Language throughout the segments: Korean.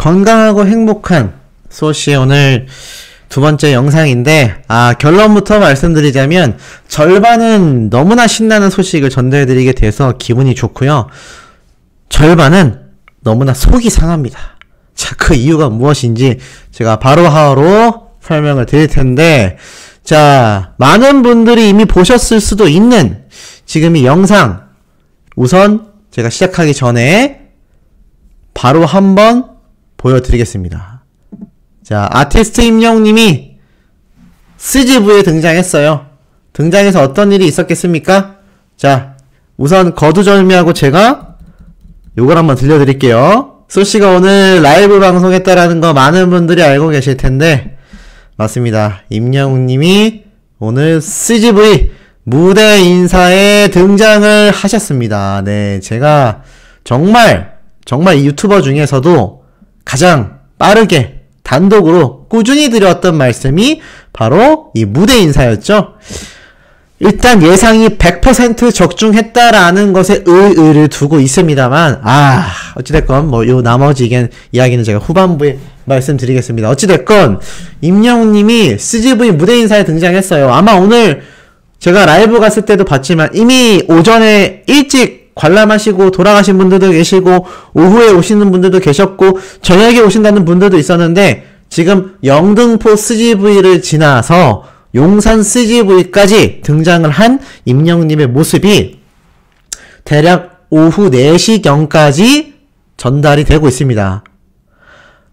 건강하고 행복한 소시의 오늘 두 번째 영상인데, 결론부터 말씀드리자면 절반은 너무나 신나는 소식을 전달해드리게 돼서 기분이 좋고요, 절반은 너무나 속이 상합니다. 자, 그 이유가 무엇인지 제가 바로 설명을 드릴 텐데, 자, 많은 분들이 이미 보셨을 수도 있는 지금 이 영상, 우선 제가 시작하기 전에 바로 한번 보여드리겠습니다. 자, 아티스트 임영웅님이 CGV에 등장했어요. 등장해서 어떤 일이 있었겠습니까? 자, 우선 거두절미하고 제가 요걸 한번 들려드릴게요. 소씨가 오늘 라이브 방송했다라는 거 많은 분들이 알고 계실 텐데, 맞습니다. 임영웅님이 오늘 CGV 무대 인사에 등장을 하셨습니다. 네, 제가 정말 이 유튜버 중에서도 가장 빠르게 단독으로 꾸준히 드렸던 말씀이 바로 이 무대 인사였죠. 일단 예상이 100% 적중했다라는 것에 의의를 두고 있습니다만, 어찌됐건 요 나머지 이야기는 제가 후반부에 말씀드리겠습니다. 어찌됐건 임영웅님이 CGV 무대 인사에 등장했어요. 아마 오늘 제가 라이브 갔을 때도 봤지만 이미 오전에 일찍 관람하시고 돌아가신 분들도 계시고 오후에 오시는 분들도 계셨고 저녁에 오신다는 분들도 있었는데, 지금 영등포 CGV를 지나서 용산 CGV까지 등장을 한 임영웅님의 모습이 대략 오후 4시경까지 전달이 되고 있습니다.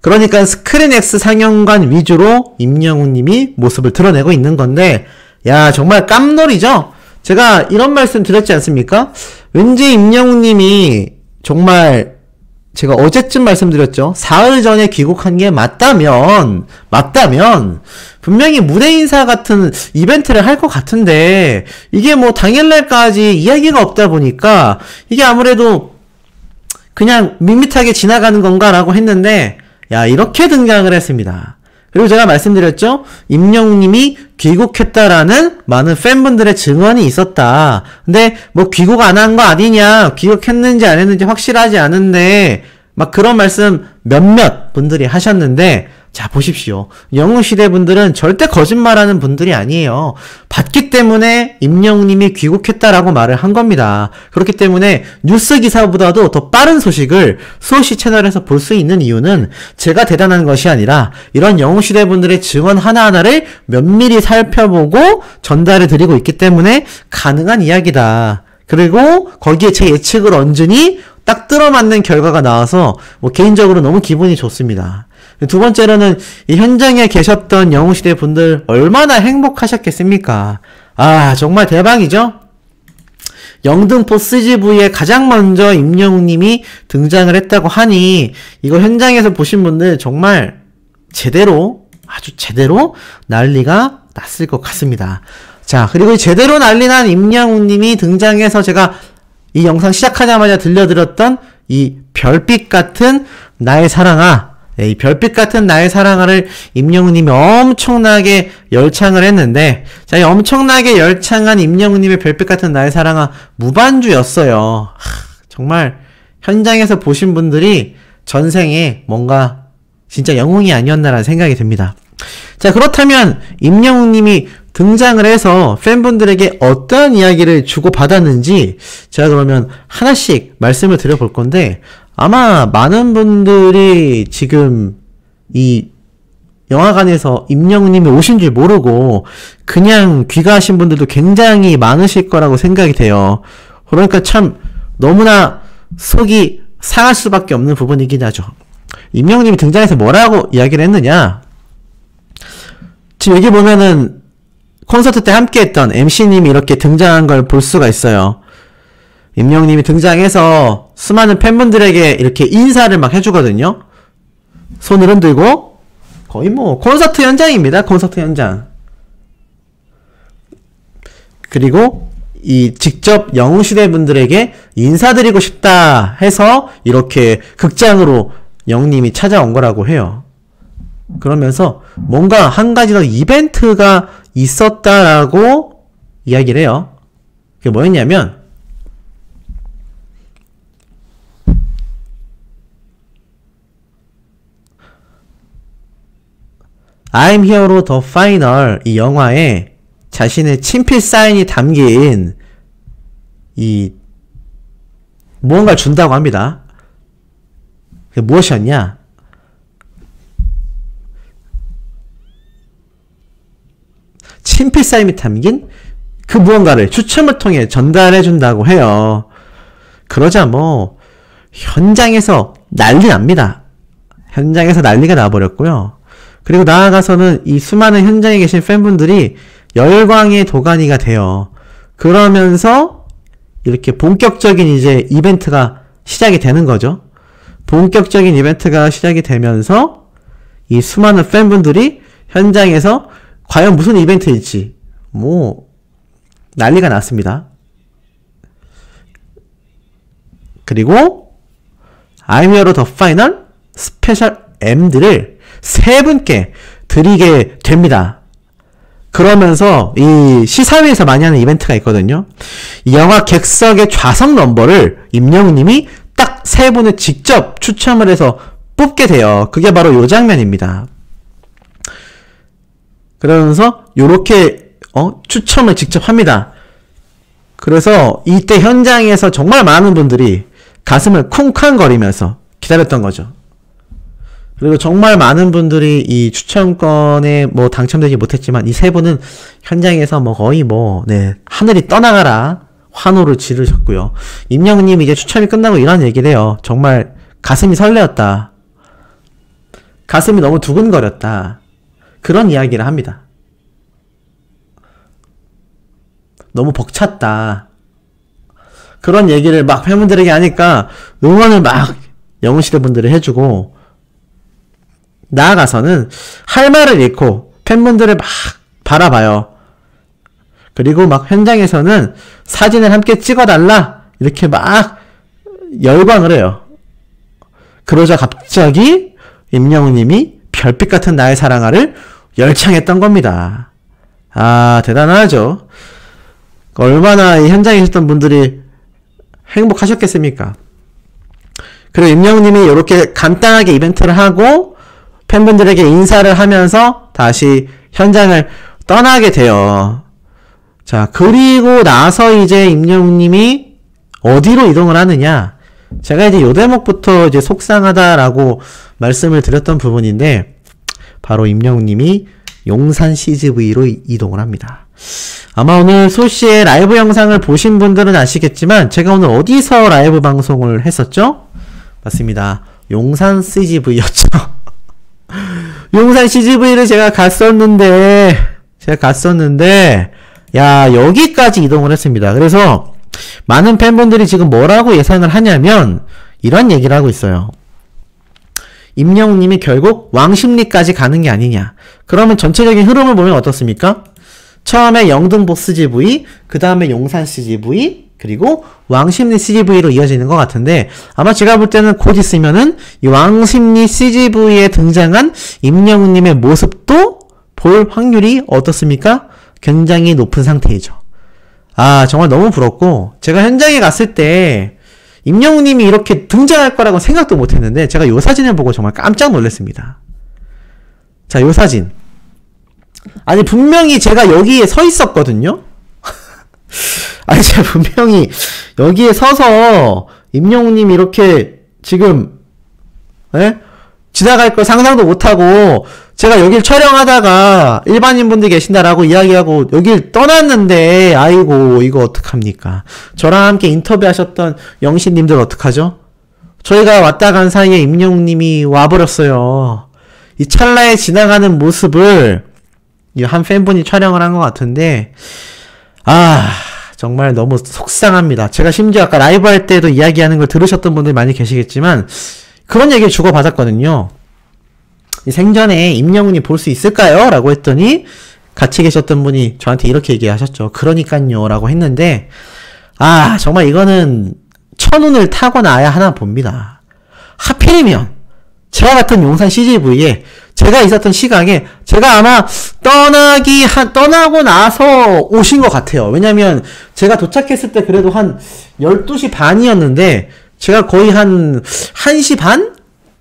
그러니까 스크린X 상영관 위주로 임영웅님이 모습을 드러내고 있는 건데, 야, 정말 깜놀이죠? 제가 이런 말씀 드렸지 않습니까? 왠지 임영웅님이 정말, 제가 어제쯤 말씀드렸죠. 사흘 전에 귀국한 게 맞다면 분명히 무대 인사 같은 이벤트를 할 것 같은데, 이게 뭐 당일날까지 이야기가 없다 보니까 이게 아무래도 그냥 밋밋하게 지나가는 건가라고 했는데, 야, 이렇게 등장을 했습니다. 그리고 제가 말씀드렸죠. 임영웅님이 귀국했다라는 많은 팬분들의 증언이 있었다. 근데 뭐 귀국 안 한 거 아니냐, 귀국했는지 안 했는지 확실하지 않은데 막 그런 말씀 몇몇 분들이 하셨는데, 자, 보십시오. 영웅시대 분들은 절대 거짓말하는 분들이 아니에요. 봤기 때문에 임영웅님이 귀국했다라고 말을 한 겁니다. 그렇기 때문에 뉴스 기사보다도 더 빠른 소식을 소시 채널에서 볼 수 있는 이유는 제가 대단한 것이 아니라 이런 영웅시대 분들의 증언 하나하나를 면밀히 살펴보고 전달해 드리고 있기 때문에 가능한 이야기다. 그리고 거기에 제 예측을 얹으니 딱 들어맞는 결과가 나와서 개인적으로 너무 기분이 좋습니다. 두 번째로는 이 현장에 계셨던 영웅시대 분들 얼마나 행복하셨겠습니까? 정말 대박이죠? 영등포 CGV에 가장 먼저 임영웅님이 등장을 했다고 하니 이거 현장에서 보신 분들 정말 아주 제대로 난리가 났을 것 같습니다. 자, 그리고 제대로 난리 난 임영웅님이 등장해서 제가 이 영상 시작하자마자 들려드렸던 이 별빛 같은 나의 사랑아, 이 별빛 같은 나의 사랑아를 임영웅님이 엄청나게 열창을 했는데, 자, 이 엄청나게 열창한 임영웅님의 별빛 같은 나의 사랑아 무반주였어요. 정말 현장에서 보신 분들이 전생에 뭔가 진짜 영웅이 아니었나라는 생각이 듭니다. 자, 그렇다면 임영웅님이 등장을 해서 팬분들에게 어떤 이야기를 주고받았는지 제가 그러면 하나씩 말씀을 드려볼 건데, 아마 많은 분들이 지금 이 영화관에서 임영웅님이 오신 줄 모르고 그냥 귀가하신 분들도 굉장히 많으실 거라고 생각이 돼요. 그러니까 참 너무나 속이 상할 수밖에 없는 부분이긴 하죠. 임영웅님이 등장해서 뭐라고 이야기를 했느냐, 지금 여기 보면은 콘서트 때 함께했던 MC님이 이렇게 등장한 걸 볼 수가 있어요. 임영웅님이 등장해서 수많은 팬분들에게 이렇게 인사를 막 해주거든요. 손을 흔들고 거의 뭐 콘서트 현장입니다. 콘서트 현장. 그리고 이 직접 영웅시대 분들에게 인사드리고 싶다 해서 이렇게 극장으로 영웅님이 찾아온 거라고 해요. 그러면서 뭔가 한 가지 더 이벤트가 있었다라고 이야기를 해요. 그게 뭐였냐면, I'm Hero The Final 이 영화에 자신의 친필 사인이 담긴 이 무언가를 준다고 합니다. 그게 무엇이었냐? 친필 사인이 담긴 그 무언가를 추첨을 통해 전달해 준다고 해요. 그러자 뭐 현장에서 난리 납니다. 현장에서 난리가 나버렸고요. 그리고 나아가서는 이 수많은 현장에 계신 팬분들이 열광의 도가니가 돼요. 그러면서 이렇게 본격적인 이제 이벤트가 시작이 되는 거죠. 본격적인 이벤트가 시작이 되면서 이 수많은 팬분들이 현장에서 과연 무슨 이벤트일지 뭐 난리가 났습니다. 그리고 I'm Hero The Final 스페셜 M들을 세 분께 드리게 됩니다. 그러면서 이 시사회에서 많이 하는 이벤트가 있거든요. 이 영화 객석의 좌석 넘버를 임영웅님이 딱 세 분을 직접 추첨을 해서 뽑게 돼요. 그게 바로 요 장면입니다. 그러면서 요렇게 추첨을 직접 합니다. 그래서 이때 현장에서 정말 많은 분들이 가슴을 쿵쾅거리면서 기다렸던 거죠. 그리고 정말 많은 분들이 이 추첨권에 뭐 당첨되지 못했지만 이 세 분은 현장에서 뭐 거의 하늘이 떠나가라 환호를 지르셨고요. 임영웅님이 이제 추첨이 끝나고 이런 얘기를 해요. 정말 가슴이 설레었다. 가슴이 너무 두근거렸다. 그런 이야기를 합니다. 너무 벅찼다. 그런 얘기를 막 팬분들에게 하니까 응원을 막 영웅시대 분들이 해주고 나아가서는 할 말을 잃고 팬분들을 막 바라봐요. 그리고 막 현장에서는 사진을 함께 찍어달라 이렇게 막 열광을 해요. 그러자 갑자기 임영웅님이 별빛 같은 나의 사랑아를 열창했던 겁니다. 아, 대단하죠. 얼마나 이 현장에 있었던 분들이 행복하셨겠습니까? 그리고 임영웅님이 이렇게 간단하게 이벤트를 하고 팬분들에게 인사를 하면서 다시 현장을 떠나게 돼요. 자, 그리고 나서 이제 임영웅님이 어디로 이동을 하느냐? 제가 이제 요 대목부터 이제 속상하다라고 말씀을 드렸던 부분인데, 바로 임영웅님이 용산 CGV로 이동을 합니다. 아마 오늘 소씨의 라이브 영상을 보신 분들은 아시겠지만, 제가 오늘 어디서 라이브 방송을 했었죠? 맞습니다. 용산 CGV였죠. 용산 CGV를 제가 갔었는데, 야, 여기까지 이동을 했습니다. 그래서 많은 팬분들이 지금 뭐라고 예상을 하냐면 이런 얘기를 하고 있어요. 임영웅님이 결국 왕십리까지 가는 게 아니냐. 그러면 전체적인 흐름을 보면 어떻습니까? 처음에 영등포 CGV, 그 다음에 용산 CGV, 그리고 왕십리 CGV로 이어지는 것 같은데, 아마 제가 볼 때는 곧 있으면은 이 왕십리 CGV에 등장한 임영웅님의 모습도 볼 확률이 어떻습니까? 굉장히 높은 상태이죠. 아, 정말 너무 부럽고, 제가 현장에 갔을 때 임영웅님이 이렇게 등장할 거라고 생각도 못했는데 제가 요 사진을 보고 정말 깜짝 놀랐습니다. 자, 요 사진. 아니, 분명히 제가 여기에 서 있었거든요? 아니, 제가 분명히 여기에 서서 임영웅님이 이렇게 지금 지나갈 걸 상상도 못하고 제가 여길 촬영하다가 일반인분들 계신다라고 이야기하고 여길 떠났는데, 아이고 이거 어떡합니까? 저랑 함께 인터뷰하셨던 영신님들 어떡하죠? 저희가 왔다 간 사이에 임영웅님이 와버렸어요. 이 찰나에 지나가는 모습을 한 팬분이 촬영을 한 것 같은데, 아, 정말 너무 속상합니다. 제가 심지어 아까 라이브 할 때도 이야기하는 걸 들으셨던 분들 많이 계시겠지만 그런 얘기를 주고받았거든요. 이 생전에 임영웅이 볼 수 있을까요? 라고 했더니 같이 계셨던 분이 저한테 이렇게 얘기하셨죠. 그러니깐요 라고 했는데, 아, 정말 이거는 천운을 타고 나야 하나 봅니다. 하필이면 제가 갔던 용산 CGV에 제가 있었던 시각에 제가 아마 떠나고 나서 오신 것 같아요. 왜냐면 제가 도착했을 때 그래도 한 12시 반이었는데 제가 거의 한 1시 반?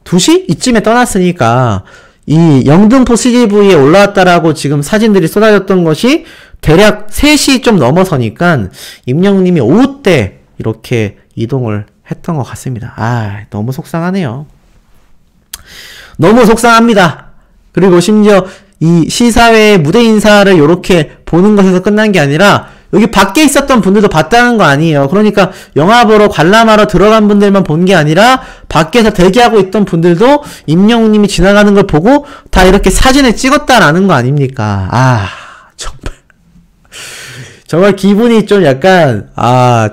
2시? 이쯤에 떠났으니까 이 영등포 CGV에 올라왔다라고 지금 사진들이 쏟아졌던 것이 대략 3시 좀 넘어서니까 임영웅님이 오후 때 이렇게 이동을 했던 것 같습니다. 아, 너무 속상하네요. 너무 속상합니다. 그리고 심지어 이 시사회의 무대 인사를 이렇게 보는 것에서 끝난 게 아니라 여기 밖에 있었던 분들도 봤다는 거 아니에요. 그러니까 영화 보러 관람하러 들어간 분들만 본 게 아니라 밖에서 대기하고 있던 분들도 임영웅님이 지나가는 걸 보고 다 이렇게 사진을 찍었다라는 거 아닙니까? 아, 정말 기분이 좀 약간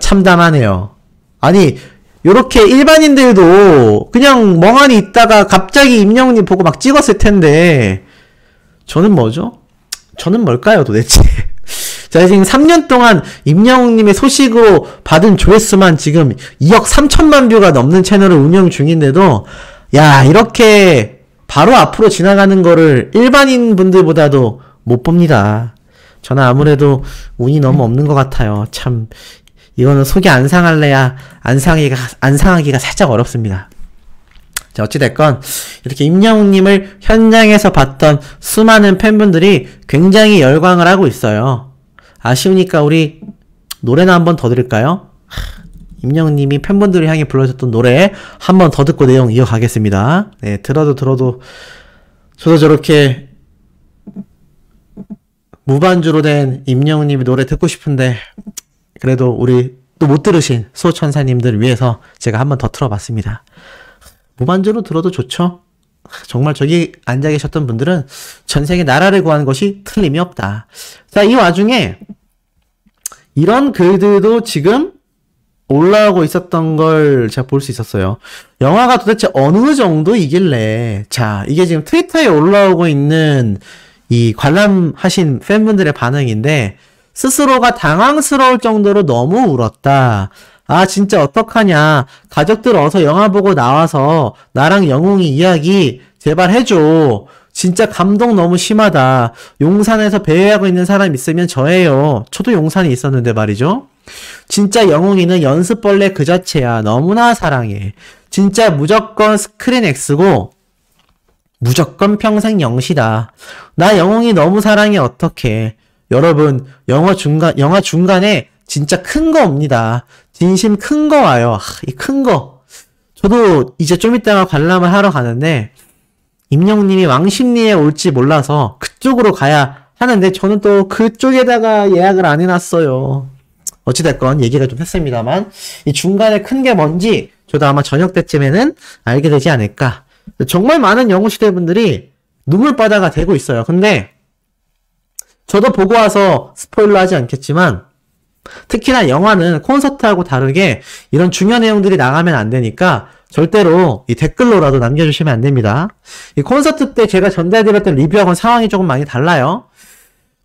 참담하네요. 아니 요렇게 일반인들도 그냥 멍하니 있다가 갑자기 임영웅님 보고 막 찍었을 텐데 저는 뭐죠? 저는 뭘까요 도대체? 자, 지금 3년 동안 임영웅님의 소식으로 받은 조회수만 지금 2억 3천만 뷰가 넘는 채널을 운영 중인데도 야, 이렇게 바로 앞으로 지나가는 거를 일반인 분들보다도 못 봅니다. 저는 아무래도 운이 너무 없는 것 같아요. 참 이거는 속이 안 상하기가 살짝 어렵습니다. 자, 어찌됐건 이렇게 임영웅님을 현장에서 봤던 수많은 팬분들이 굉장히 열광을 하고 있어요. 아쉬우니까 우리 노래나 한 번 더 들을까요? 임영웅님이 팬분들을 향해 불러줬던 노래 한 번 더 듣고 내용 이어가겠습니다. 네, 들어도 저도 저렇게 무반주로 된 임영웅님의 노래 듣고 싶은데 그래도 우리 또 못 들으신 수호천사님들 위해서 제가 한 번 더 틀어봤습니다. 무반주로 들어도 좋죠? 정말 저기 앉아 계셨던 분들은 전생에 나라를 구한 것이 틀림이 없다. 자, 이 와중에 이런 글들도 지금 올라오고 있었던 걸 제가 볼 수 있었어요. 영화가 도대체 어느 정도이길래, 자, 이게 지금 트위터에 올라오고 있는 이 관람하신 팬분들의 반응인데, 스스로가 당황스러울 정도로 너무 울었다. 아, 진짜 어떡하냐. 가족들 어서 영화 보고 나와서 나랑 영웅이 이야기 제발 해줘. 진짜 감동 너무 심하다. 용산에서 배회하고 있는 사람 있으면 저예요. 저도 용산에 있었는데 말이죠. 진짜 영웅이는 연습벌레 그 자체야. 너무나 사랑해. 진짜 무조건 스크린 X고 무조건 평생 영시다. 나 영웅이 너무 사랑해. 어떡해. 여러분, 영화 중간에 진짜 큰 거 옵니다. 진심 큰 거 와요. 이 큰 거. 저도 이제 좀 이따가 관람을 하러 가는데 임영웅님이 왕십리에 올지 몰라서 그쪽으로 가야 하는데 저는 또 그쪽에다가 예약을 안 해놨어요. 어찌됐건 얘기가 좀 했습니다만 이 중간에 큰 게 뭔지 저도 아마 저녁 때쯤에는 알게 되지 않을까. 정말 많은 영웅시대 분들이 눈물바다가 되고 있어요. 근데 저도 보고 와서 스포일러 하지 않겠지만 특히나 영화는 콘서트하고 다르게 이런 중요한 내용들이 나가면 안 되니까 절대로 이 댓글로라도 남겨주시면 안 됩니다. 이 콘서트 때 제가 전달드렸던 리뷰하고는 상황이 조금 많이 달라요.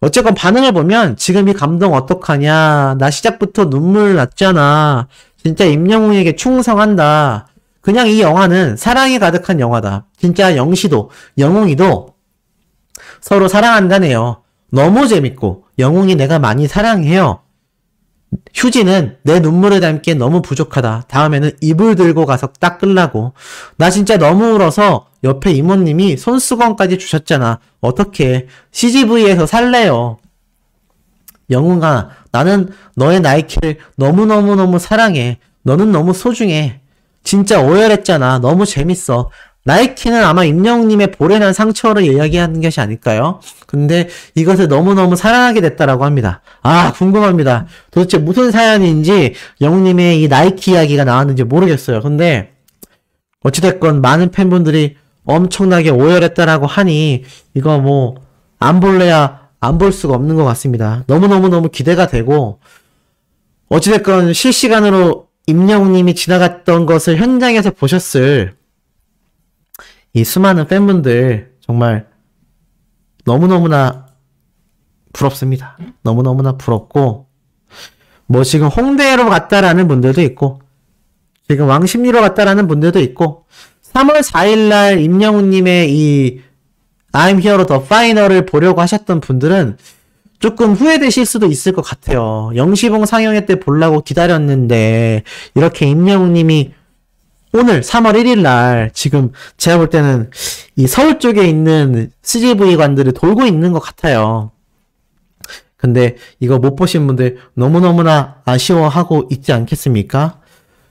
어쨌건 반응을 보면 지금 이 감동 어떡하냐. 나 시작부터 눈물 났잖아. 진짜 임영웅에게 충성한다. 그냥 이 영화는 사랑이 가득한 영화다. 진짜 영시도 영웅이도 서로 사랑한다네요. 너무 재밌고 영웅이 내가 많이 사랑해요. 휴지는 내 눈물을 담기에 너무 부족하다. 다음에는 이불 들고 가서 닦으려고. 나 진짜 너무 울어서 옆에 이모님이 손수건까지 주셨잖아. 어떡해. CGV에서 살래요. 영웅아, 나는 너의 나이키를 너무너무너무 사랑해. 너는 너무 소중해. 진짜 오열했잖아. 너무 재밌어. 나이키는 아마 임영웅님의 보련한 상처를 이야기하는 것이 아닐까요? 근데 이것을 너무너무 사랑하게 됐다라고 합니다. 아, 궁금합니다. 도대체 무슨 사연인지 영웅님의 이 나이키 이야기가 나왔는지 모르겠어요. 근데 어찌됐건 많은 팬분들이 엄청나게 오열했다라고 하니 이거 뭐 안 볼래야 안 볼 수가 없는 것 같습니다. 너무너무너무 기대가 되고 어찌됐건 실시간으로 임영웅님이 지나갔던 것을 현장에서 보셨을 이 수많은 팬분들 정말 너무너무나 부럽습니다. 너무너무나 부럽고 뭐 지금 홍대로 갔다라는 분들도 있고 지금 왕십리로 갔다라는 분들도 있고 3월 4일날 임영웅님의 이 I'm Here The Final을 보려고 하셨던 분들은 조금 후회되실 수도 있을 것 같아요. 영시봉 상영회 때 보려고 기다렸는데 이렇게 임영웅님이 오늘 3월 1일 날 지금 제가 볼 때는 이 서울 쪽에 있는 CGV관들을 돌고 있는 것 같아요. 근데 이거 못 보신 분들 너무너무나 아쉬워하고 있지 않겠습니까?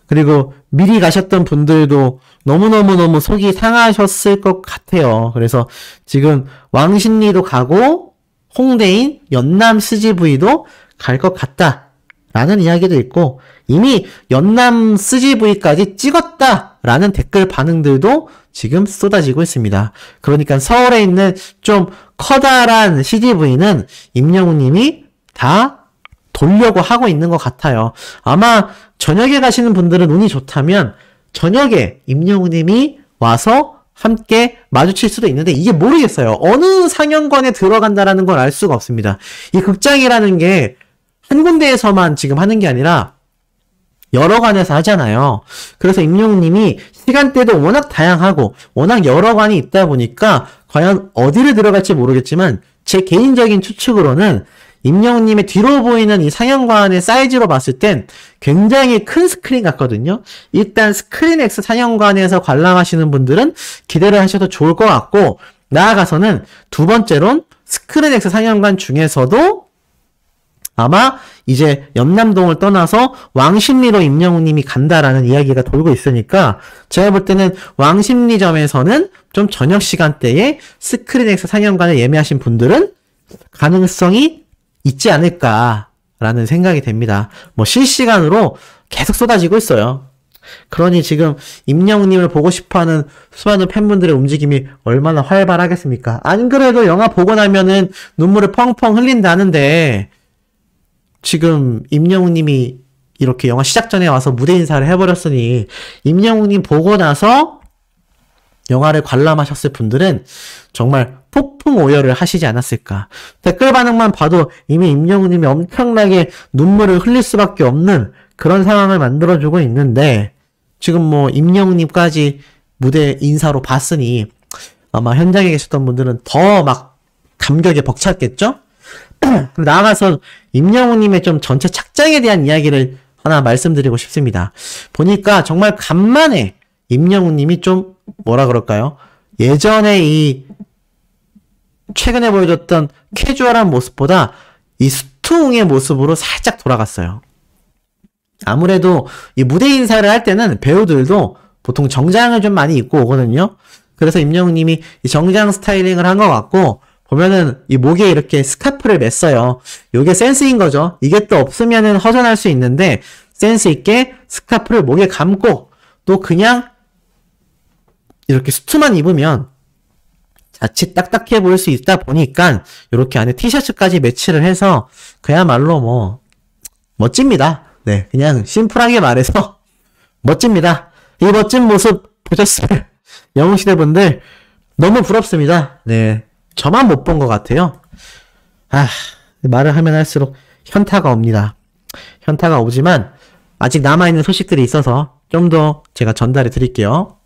그리고 미리 가셨던 분들도 너무너무너무 속이 상하셨을 것 같아요. 그래서 지금 왕십리도 가고 홍대인 연남 CGV도 갈 것 같다 라는 이야기도 있고, 이미 연남 CGV까지 찍었다라는 댓글 반응들도 지금 쏟아지고 있습니다. 그러니까 서울에 있는 좀 커다란 CGV는 임영웅 님이 다 돌려고 하고 있는 것 같아요. 아마 저녁에 가시는 분들은 운이 좋다면 저녁에 임영웅 님이 와서 함께 마주칠 수도 있는데, 이게 모르겠어요. 어느 상영관에 들어간다라는 걸 알 수가 없습니다. 이 극장이라는 게 한 군데에서만 지금 하는 게 아니라 여러 관에서 하잖아요. 그래서 임영웅 님이 시간대도 워낙 다양하고 워낙 여러 관이 있다 보니까 과연 어디를 들어갈지 모르겠지만, 제 개인적인 추측으로는 임영웅 님의 뒤로 보이는 이 상영관의 사이즈로 봤을 땐 굉장히 큰 스크린 같거든요. 일단 스크린X 상영관에서 관람하시는 분들은 기대를 하셔도 좋을 것 같고, 나아가서는 두 번째론 스크린X 상영관 중에서도 아마 이제 연남동을 떠나서 왕십리로 임영웅 님이 간다라는 이야기가 돌고 있으니까, 제가 볼 때는 왕십리점에서는 좀 저녁 시간대에 스크린X 상영관을 예매하신 분들은 가능성이 있지 않을까라는 생각이 됩니다. 뭐 실시간으로 계속 쏟아지고 있어요. 그러니 지금 임영웅 님을 보고 싶어하는 수많은 팬분들의 움직임이 얼마나 활발하겠습니까? 안 그래도 영화 보고 나면은 눈물을 펑펑 흘린다는데, 지금 임영웅 님이 이렇게 영화 시작 전에 와서 무대 인사를 해버렸으니 임영웅 님 보고 나서 영화를 관람하셨을 분들은 정말 폭풍 오열을 하시지 않았을까. 댓글 반응만 봐도 이미 임영웅 님이 엄청나게 눈물을 흘릴 수밖에 없는 그런 상황을 만들어주고 있는데, 지금 뭐 임영웅 님까지 무대 인사로 봤으니 아마 현장에 계셨던 분들은 더 막 감격에 벅찼겠죠? 나아가서 임영웅 님의 좀 전체 착장에 대한 이야기를 하나 말씀드리고 싶습니다. 보니까 정말 간만에 임영웅 님이 좀 뭐라 그럴까요? 예전에 이 최근에 보여줬던 캐주얼한 모습보다 이 수트웅의 모습으로 살짝 돌아갔어요. 아무래도 이 무대 인사를 할 때는 배우들도 보통 정장을 좀 많이 입고 오거든요. 그래서 임영웅 님이 이 정장 스타일링을 한 것 같고, 보면은 이 목에 이렇게 스카프를 맸어요. 요게 센스인 거죠. 이게 또 없으면은 허전할 수 있는데, 센스 있게 스카프를 목에 감고 또 그냥 이렇게 수트만 입으면 자칫 딱딱해 보일 수 있다 보니까 이렇게 안에 티셔츠까지 매치를 해서 그야말로 뭐 멋집니다. 네, 그냥 심플하게 말해서 멋집니다. 이 멋진 모습 보셨을 영웅시대 분들 너무 부럽습니다. 네, 저만 못 본 것 같아요. 말을 하면 할수록 현타가 옵니다. 현타가 오지만 아직 남아있는 소식들이 있어서 좀 더 제가 전달해 드릴게요.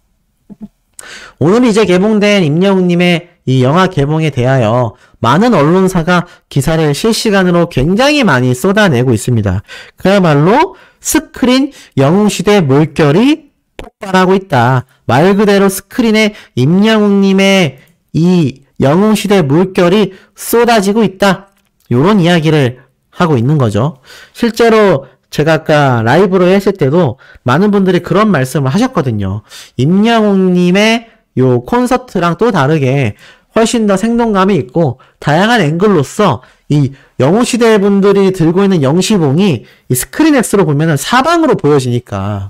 오늘 이제 개봉된 임영웅님의 이 영화 개봉에 대하여 많은 언론사가 기사를 실시간으로 굉장히 많이 쏟아내고 있습니다. 그야말로 스크린 영웅시대 물결이 폭발하고 있다. 말 그대로 스크린에 임영웅님의 이 영웅시대 물결이 쏟아지고 있다. 요런 이야기를 하고 있는 거죠. 실제로 제가 아까 라이브로 했을 때도 많은 분들이 그런 말씀을 하셨거든요. 임영웅님의 요 콘서트랑 또 다르게 훨씬 더 생동감이 있고 다양한 앵글로서 이 영웅시대 분들이 들고 있는 영시봉이 이 스크린X로 보면은 사방으로 보여지니까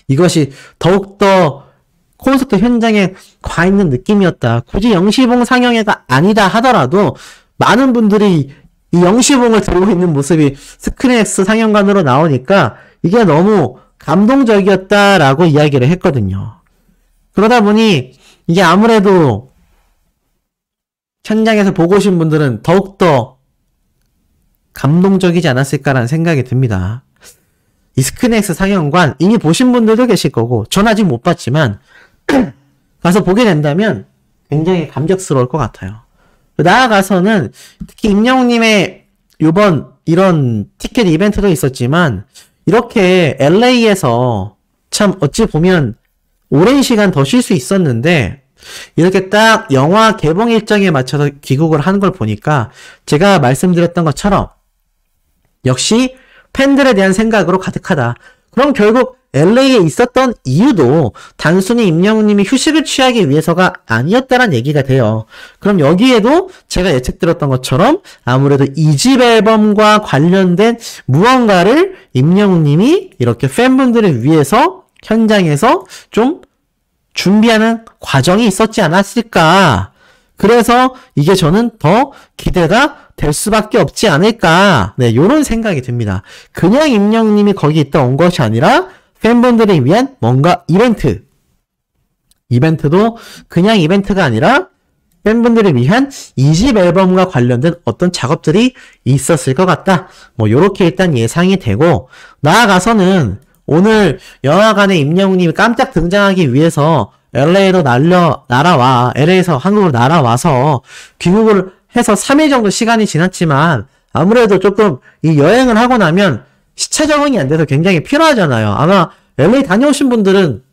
이것이 더욱더 콘서트 현장에 가 있는 느낌이었다. 굳이 영시봉 상영회가 아니다 하더라도 많은 분들이 이 영시봉을 들고 있는 모습이 스크린X 상영관으로 나오니까 이게 너무 감동적이었다라고 이야기를 했거든요. 그러다 보니 이게 아무래도 현장에서 보고 오신 분들은 더욱더 감동적이지 않았을까라는 생각이 듭니다. 이 스크린X 상영관 이미 보신 분들도 계실 거고 전 아직 못 봤지만 가서 보게 된다면 굉장히 감격스러울 것 같아요. 나아가서는 특히 임영웅님의 요번 이런 티켓 이벤트도 있었지만 이렇게 LA에서 참 어찌 보면 오랜 시간 더 쉴 수 있었는데 이렇게 딱 영화 개봉 일정에 맞춰서 귀국을 하는 걸 보니까 제가 말씀드렸던 것처럼 역시 팬들에 대한 생각으로 가득하다. 그럼 결국 LA에 있었던 이유도 단순히 임영웅님이 휴식을 취하기 위해서가 아니었다는 얘기가 돼요. 그럼 여기에도 제가 예측드렸던 것처럼 아무래도 2집 앨범과 관련된 무언가를 임영웅님이 이렇게 팬분들을 위해서 현장에서 좀 준비하는 과정이 있었지 않았을까. 그래서 이게 저는 더 기대가 될 수밖에 없지 않을까. 네, 요런 생각이 듭니다. 그냥 임영웅님이 거기 있다 온 것이 아니라 팬분들을 위한 뭔가 이벤트. 이벤트도 그냥 이벤트가 아니라 팬분들을 위한 2집 앨범과 관련된 어떤 작업들이 있었을 것 같다. 뭐 요렇게 일단 예상이 되고 나아가서는 오늘 영화관에 임영웅님이 깜짝 등장하기 위해서 LA로 날아와 LA에서 한국으로 날아와서 귀국을 해서 3일 정도 시간이 지났지만 아무래도 조금 이 여행을 하고 나면 시차 적응이 안 돼서 굉장히 피로하잖아요. 아마 LA 다녀오신 분들은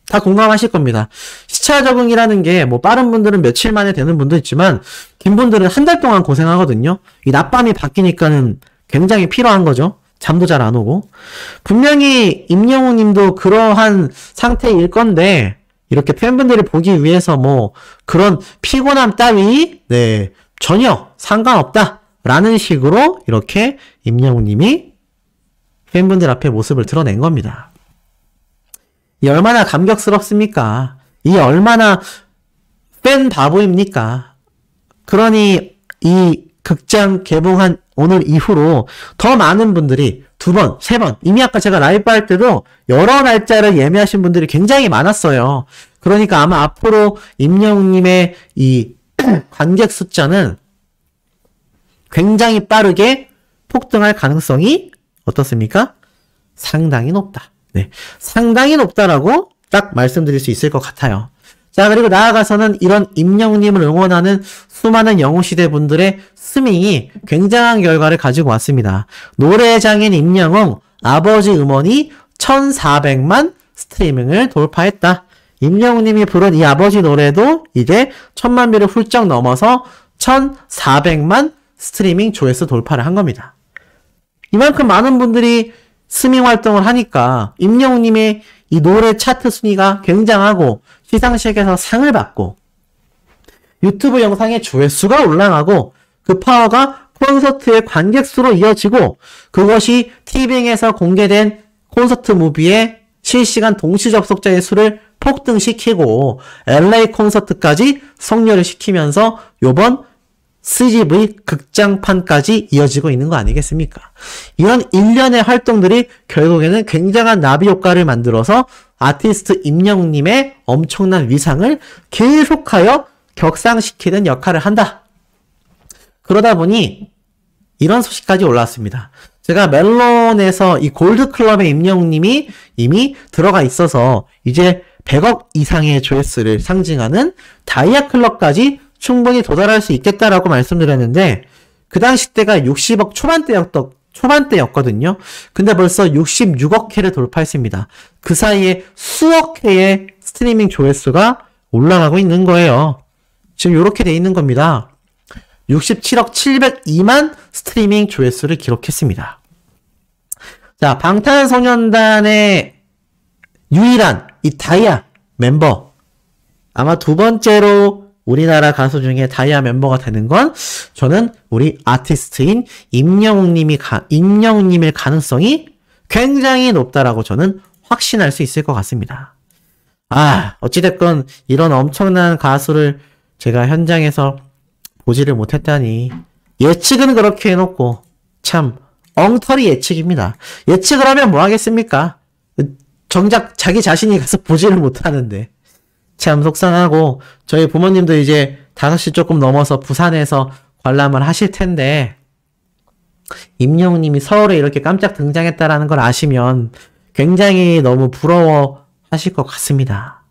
다 공감하실 겁니다. 시차 적응이라는 게 뭐 빠른 분들은 며칠 만에 되는 분도 있지만 긴 분들은 한 달 동안 고생하거든요. 이 낮밤이 바뀌니까는 굉장히 피로한 거죠. 잠도 잘 안 오고. 분명히 임영웅 님도 그러한 상태일 건데 이렇게 팬분들을 보기 위해서 뭐 그런 피곤함 따위 네 전혀 상관없다 라는 식으로 이렇게 임영웅 님이 팬분들 앞에 모습을 드러낸 겁니다. 이 얼마나 감격스럽습니까? 이 얼마나 팬 바보입니까? 그러니 이 극장 개봉한 오늘 이후로 더 많은 분들이 2번, 3번, 이미 아까 제가 라이브 할 때도 여러 날짜를 예매하신 분들이 굉장히 많았어요. 그러니까 아마 앞으로 임영웅님의 이 관객 숫자는 굉장히 빠르게 폭등할 가능성이 어떻습니까? 상당히 높다. 네, 상당히 높다라고 딱 말씀드릴 수 있을 것 같아요. 자, 그리고 나아가서는 이런 임영웅님을 응원하는 수많은 영웅시대 분들의 스밍이 굉장한 결과를 가지고 왔습니다. 노래장인 임영웅 아버지 음원이 1400만 스트리밍을 돌파했다. 임영웅님이 부른 이 아버지 노래도 이제 1000만 뷰를 훌쩍 넘어서 1400만 스트리밍 조회수 돌파를 한 겁니다. 이만큼 많은 분들이 스밍 활동을 하니까 임영웅님의 이 노래 차트 순위가 굉장하고 시상식에서 상을 받고 유튜브 영상의 조회수가 올라가고 그 파워가 콘서트의 관객 수로 이어지고 그것이 티빙에서 공개된 콘서트 무비의 실시간 동시 접속자의 수를 폭등시키고 LA 콘서트까지 성료를 시키면서 요번 CGV 극장판까지 이어지고 있는 거 아니겠습니까? 이런 일련의 활동들이 결국에는 굉장한 나비 효과를 만들어서 아티스트 임영웅님의 엄청난 위상을 계속하여 격상시키는 역할을 한다. 그러다 보니 이런 소식까지 올라왔습니다. 제가 멜론에서 이 골드클럽의 임영웅님이 이미 들어가 있어서 이제 100억 이상의 조회수를 상징하는 다이아클럽까지 충분히 도달할 수 있겠다라고 말씀드렸는데 그 당시 때가 60억 초반대였거든요. 근데 벌써 66억 회를 돌파했습니다. 그 사이에 수억 회의 스트리밍 조회수가 올라가고 있는 거예요. 지금 이렇게 돼 있는 겁니다. 67억 702만 스트리밍 조회수를 기록했습니다. 자, 방탄소년단의 유일한 이 다이아 멤버 아마 두 번째로 우리나라 가수 중에 다이아 멤버가 되는 건 저는 우리 아티스트인 임영웅님일 가능성이 굉장히 높다라고 저는 확신할 수 있을 것 같습니다. 어찌됐건 이런 엄청난 가수를 제가 현장에서 보지를 못했다니 예측은 그렇게 해놓고 참 엉터리 예측입니다. 예측을 하면 뭐 하겠습니까? 정작 자기 자신이 가서 보지를 못하는데 참 속상하고 저희 부모님도 이제 5시 조금 넘어서 부산에서 관람을 하실 텐데 임영웅님이 서울에 이렇게 깜짝 등장했다라는 걸 아시면 굉장히 너무 부러워 하실 것 같습니다.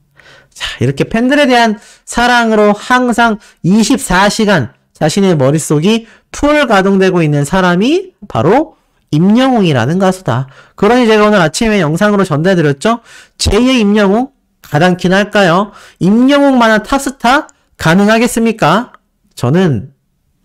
자, 이렇게 팬들에 대한 사랑으로 항상 24시간 자신의 머릿속이 풀 가동되고 있는 사람이 바로 임영웅이라는 가수다. 그러니 제가 오늘 아침에 영상으로 전달드렸죠? 제2의 임영웅? 가당키나 할까요? 임영웅만한 탑스타? 가능하겠습니까? 저는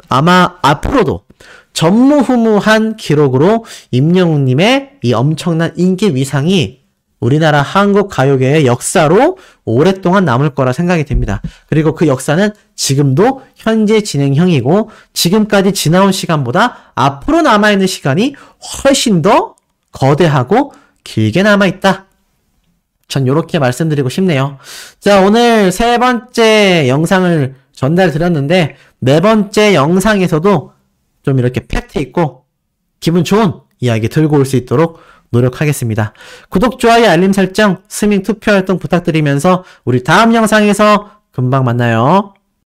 아마 앞으로도 전무후무한 기록으로 임영웅님의 이 엄청난 인기 위상이 우리나라 한국 가요계의 역사로 오랫동안 남을 거라 생각이 됩니다. 그리고 그 역사는 지금도 현재 진행형이고 지금까지 지나온 시간보다 앞으로 남아있는 시간이 훨씬 더 거대하고 길게 남아있다. 전 이렇게 말씀드리고 싶네요. 자, 오늘 세 번째 영상을 전달드렸는데 네 번째 영상에서도 좀 이렇게 팩트 있고 기분 좋은 이야기 들고 올 수 있도록 노력하겠습니다. 구독, 좋아요, 알림 설정, 스밍 투표 활동 부탁드리면서 우리 다음 영상에서 금방 만나요.